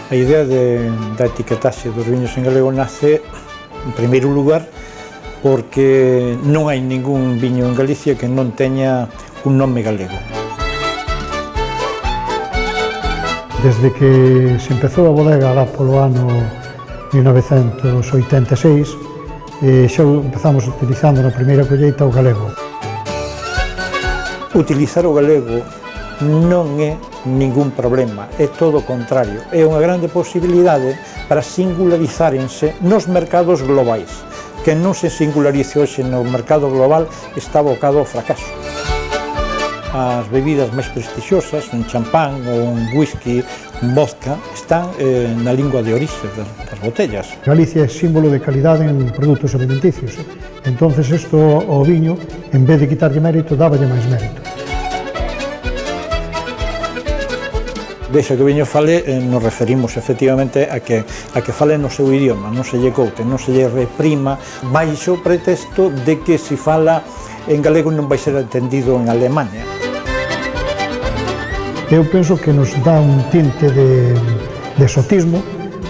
A idea da etiquetaxe dos viños en galego nace, en primeiro lugar, porque non hai ningún viño en Galicia que non teña un nome galego. Desde que se empezou a bodega lá polo ano 1986, xa empezamos utilizando na primeira colleita o galego. Utilizar o galego non é ningún problema, é todo o contrario, é unha grande posibilidade para singularizárense nos mercados globais. Que non se singularice hoxe no mercado global está abocado ao fracaso. As bebidas máis prestixiosas, un champán ou un whisky, un vodka, están na lingua de orixe das botellas. Galicia é símbolo de calidade en produtos alimenticios, entonces isto ao viño, en vez de quitarlle mérito, dáballe máis mérito. Deixa que o viño fale, nos referimos efectivamente a que fale no seu idioma, non se lle coute, non se lle reprima, baixo o pretexto de que se fala en galego non vai ser entendido en Alemania. Eu penso que nos dá un tinte de exotismo,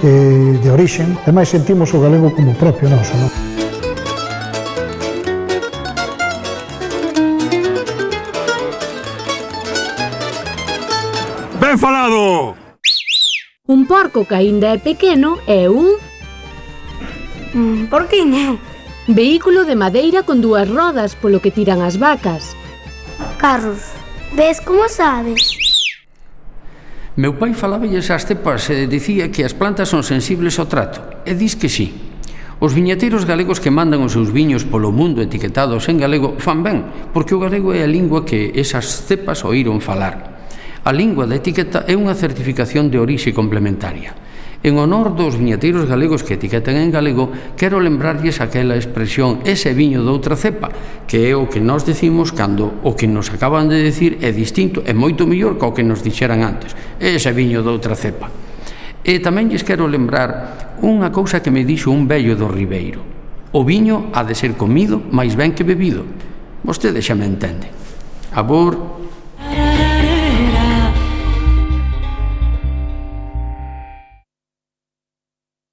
de orixen, e máis sentimos o galego como propio noso, non? Ben falado! Un porco que aínda é pequeno é un... porquiño. Vehículo de madeira con dúas rodas polo que tiran as vacas. Carros. Ves como sabes? Meu pai faláballes ás cepas e dicía que as plantas son sensibles ao trato, e dis que sí. Os viñeteiros galegos que mandan os seus viños polo mundo etiquetados en galego fan ben, porque o galego é a lingua que esas cepas oíron falar. A lingua da etiqueta é unha certificación de orixe complementaria. En honor dos viñeteiros galegos que etiquetan en galego, quero lembrarlles aquela expresión ese viño doutra cepa, que é o que nós decimos cando o que nos acaban de decir é distinto e moito mellor co que nos dixeran antes. Ese viño doutra cepa. E tamén lles quero lembrar unha cousa que me dixo un vello do Ribeiro. O viño ha de ser comido máis ben que bebido. Vostede xa me entende. Abor.